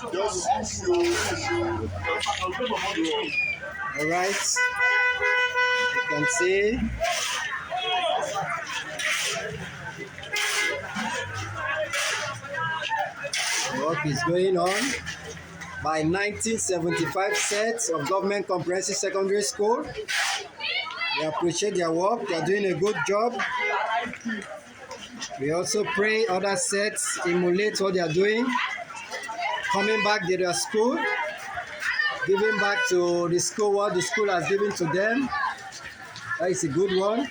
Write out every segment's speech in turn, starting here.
All right, you can see. Work is going on by 1975 sets of government comprehensive secondary school. We appreciate their work. They are doing a good job. We also pray other sets emulate what they are doing, coming back to their school, giving back to the school what the school has given to them. That is a good one.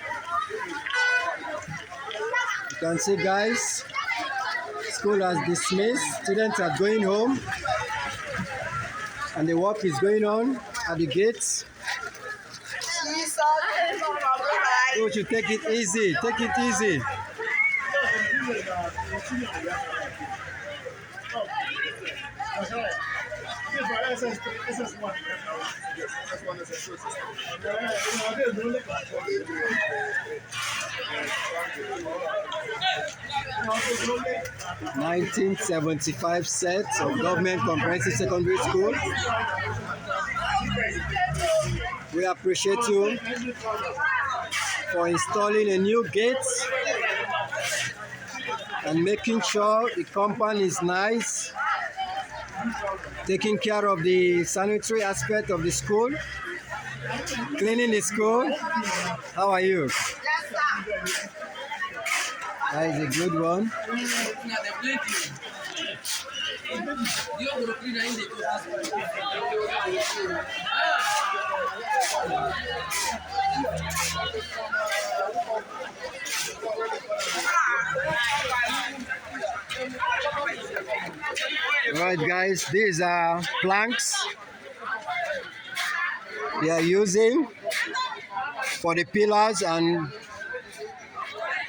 You can see, guys, school has dismissed. Students are going home, and the work is going on at the gates. So you take it easy. Take it easy. (1975) sets of government comprehensive secondary school. We appreciate you for installing a new gate and making sure the compound is nice, taking care of the sanitary aspect of the school, cleaning the school. How are you? That is a good one. Alright, guys, these are planks they are using for the pillars, and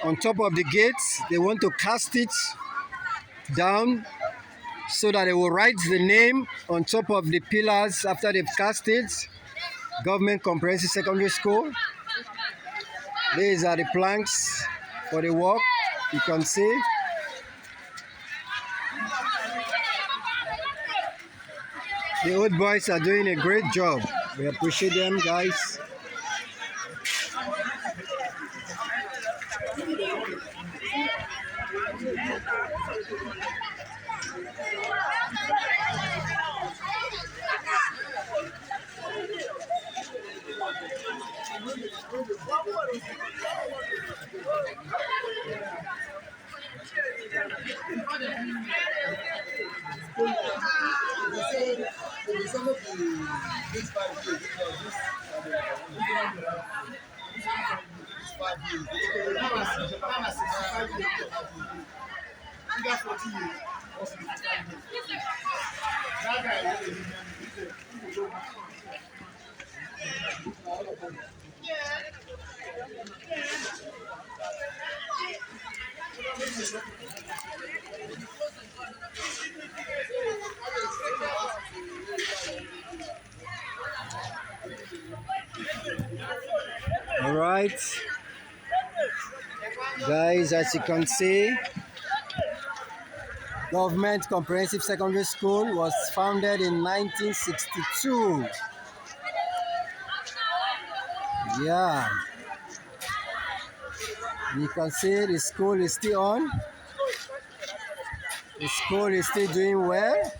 on top of the gates they want to cast it down so that they will write the name on top of the pillars after they've cast it. Government Comprehensive Secondary School. These are the planks for the work, you can see. The old boys are doing a great job. We appreciate them, guys. All right, guys, as you can see, Government Comprehensive Secondary School was founded in 1962. Yeah, you can see the school is still on. The school is still doing well,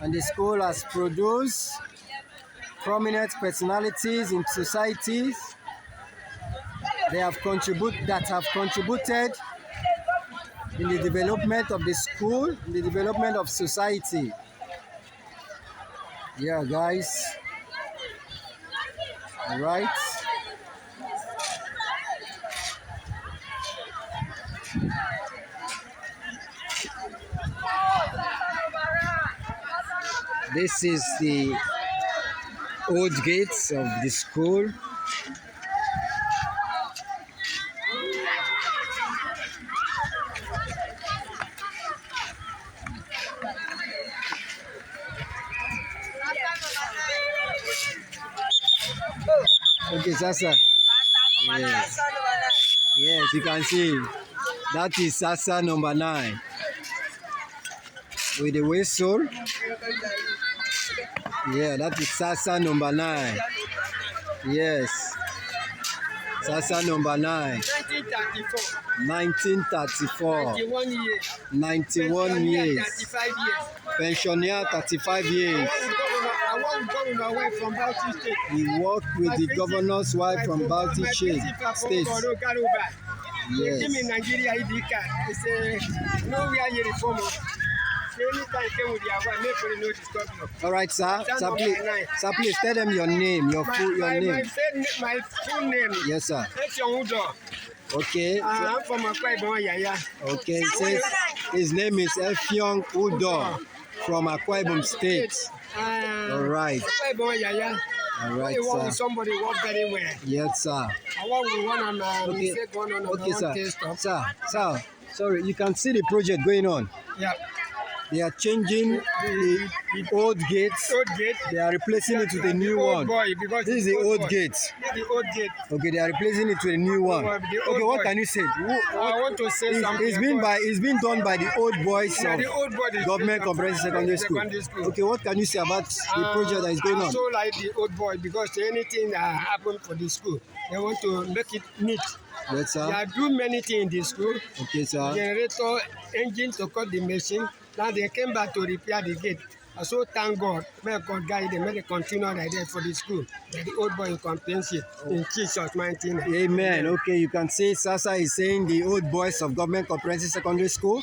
and the school has produced prominent personalities in societies. They have contributed in the development of the school, in the development of society. Yeah, guys. All right. This is the old gates of the school. Okay, Sasa. Yes. Yes, you can see. That is Sasa number 9. with the whistle. Yeah, that is Sasa number 9. Yes. Sasa number 9. 1934. 91 years. 35 years. Pensioner 35 years. He worked with the governor's wife from Bauchi State. Yes. All right, sir. Sir, please tell them your name, your name. My full name. Yes, sir. Okay. I'm from Akwa Ibom, Yaya. Okay. It says his name is Effiong Udo from Akwa Ibom State. All right. Akwa Ibom, Yaya. All right, you work sir. with somebody who work very well. Yes, sir. I work with one on Okay, sir. Sir, sorry, you can see the project going on. Yeah. They are changing the old gates. They are replacing it with a new one. This is the old gate. The old gate. Okay, they are replacing it with a new one. Okay, what can you say? I want to say something. It's been done by the old boys of the old boys Government Comprehensive Secondary School. Okay, what can you say about the project that is going on? I so like the old boys because anything that happened for the school, they want to make it neat. Yes, sir. They are doing many things in the school. Okay, sir. Generator, engine to cut the machine. Now they came back to repair the gate. So thank God, may God guide them, may they continue like that for the school. That the old boy compensate in Jesus' mighty name. Amen. Okay, you can see Sasa is saying the old boys of Government Comprehensive Secondary School,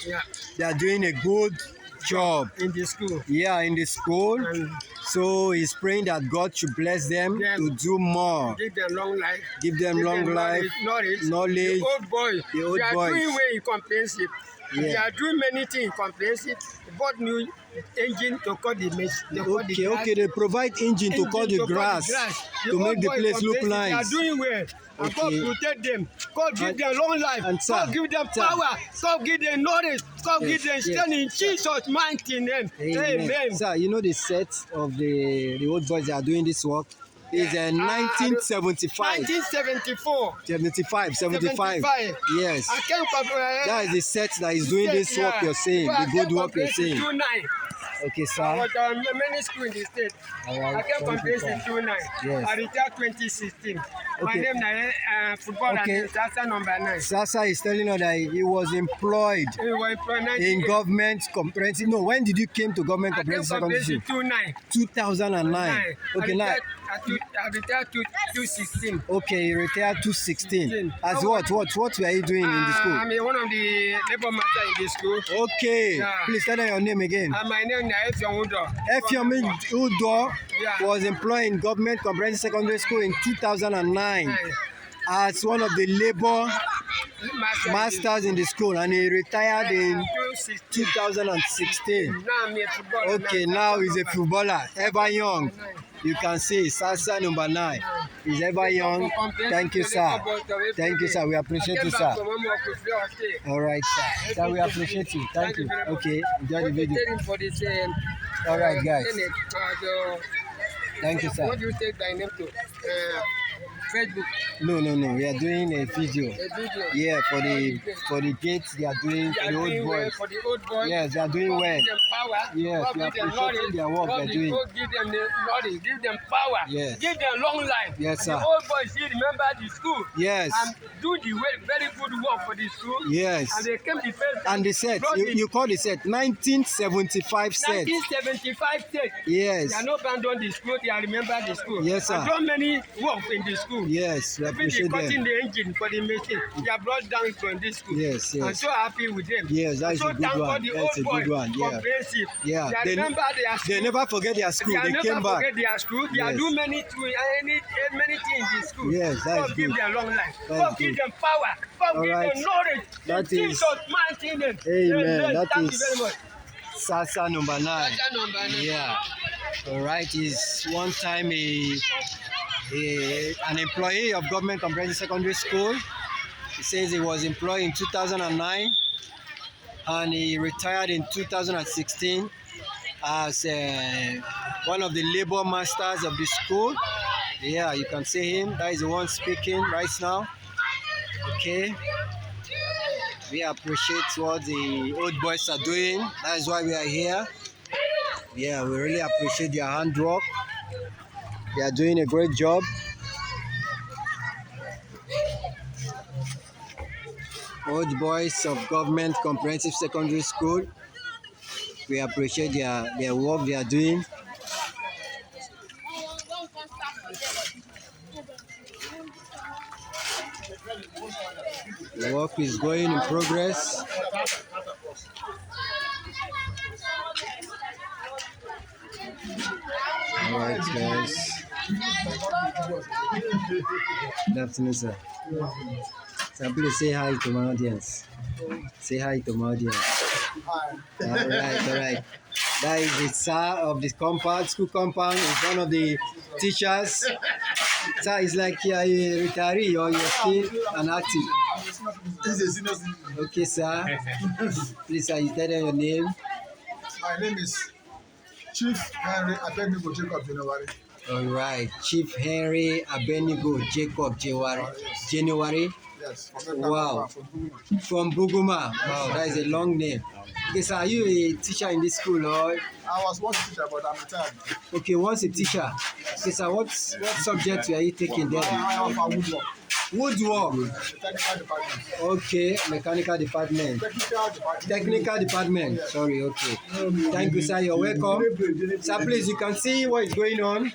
they are doing a good job in the school. Yeah, in the school. So he's praying that God should bless them to do more. Give them long life. Give them long life. Knowledge. The old boys. The old they are boys. doing well in comprehensive. They are doing many things in comprehensive. Bought new engine to cut the machine. Okay, they provide engine to cut the grass to make the place look nice. They are doing well. And God protect them. God give them long life. And God give them power. God give them knowledge. God give them strength in Jesus' mighty name. Amen. Sir, you know the set of the old boys that are doing this work is 1975. 1974. 75. Yes. I came from, that is the set that is doing this work you're saying, the good work you're saying. Okay, sir. I was many schools in the state. Right. I came from base in 29. Yes. I retired 2016. My name is footballer Sasa number 9. Sasa is telling us that he was employed in government comprehensive. No, when did you came to government comprehensive secondary school? 2009. Okay, now. I retired 2016. Okay, you retired 2016. As what were you doing in the school? I'm one of the labor master in the school. Okay. Please tell them your name again. My name is Effiong Udo. Effiong Udo was employed in government comprehensive secondary school in 2009 as one of the labor masters in the school, and he retired in 2016. Okay, now he's a footballer, ever young. You can see Sasa number 9 is ever young. Thank you, sir. Thank you, sir. We appreciate you, sir. All right, sir. Sir, we appreciate you. Thank you. Okay, enjoy the video. All right, guys. Thank you, sir. What do you take thy name to? Facebook. No. We are doing a video. Yeah, for the dates they are doing for the old boys. For the old boys. Yes, they are doing well. Give them power. Yes, we are appreciating their work they're doing. Give them the knowledge. Give them power. Yes. Give them long life. Yes, sir. And the old boys still remember the school. Yes. And do the very good work for the school. Yes. And they came the first. And the set, you call the set 1975 set. 1975 set. Yes. They are not abandoned the school. They are remember the school. Yes, sir. And done many work in the school. Yes, we appreciate them. Cutting the engine for the machine. They are brought down from this school. Yes. I'm so happy with them. Yes, that is a good one. That's a good one. Yeah. They never forget their school. They came back. Forget their school. They are doing many things in the school. Yes, that is good. God give them long life. God give them power. God give them knowledge. That is. Jesus' mighty name. Amen. Thank you very much. Sasa number 9. Sasa number 9. Yeah. All right. He's one time an employee of Government Comprehensive Secondary School. He says he was employed in 2009 and he retired in 2016 as one of the labor masters of the school. Yeah, you can see him. That is the one speaking right now. Okay. We appreciate what the old boys are doing. That is why we are here. Yeah, we really appreciate their handwork. They are doing a great job. Old boys of Government Comprehensive Secondary School. We appreciate their work they are doing. The work is going in progress. All right, guys. Good afternoon, sir. Sir, please say hi to my audience. Say hi to my audience. All right. That is the sir of the compound, school compound. Is one of the teachers. Sir, it's like you are a retiree or you're still an active. Okay, sir. Please, sir, you tell them your name. My name is Chief Henry Abenigo Jacob January. All right, Chief Henry Abenigo Jacob January. Yes, Wow. From Buguma. Wow, that is a long name. Okay, sir, are you a teacher in this school or? I was once a teacher, but I'm retired. Okay, once a teacher. Okay, sir, what subject are you taking there? I am for woodwork. Woodwork. Technical department. Okay, mechanical department. Technical department. Yes. Sorry, okay. Thank you, sir. You're welcome. Sir, please, you can see what is going on.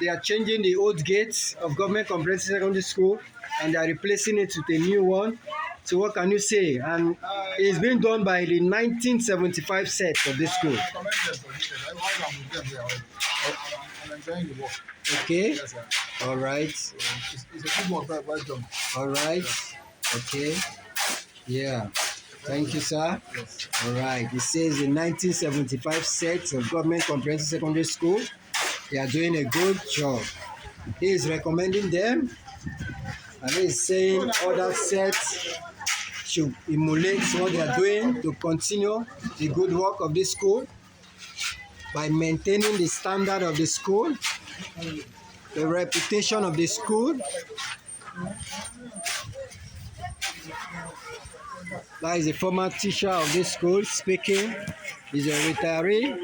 They are changing the old gates of Government Comprehensive Secondary School and they are replacing it with a new one. So what can you say? And it's been done by the 1975 set of this school. I commend them for this. I'm with them here already. I'm enjoying the work. Okay. Yes, sir. All right. It's a good work, very well done. All right. Okay. Yeah. Thank you, sir. Yes. All right. It says the 1975 set of Government Comprehensive Secondary School. They are doing a good job. He is recommending them, and he is saying other sets should emulate what they are doing to continue the good work of this school by maintaining the standard of the school, the reputation of the school. That is a former teacher of this school speaking. He's a retiree.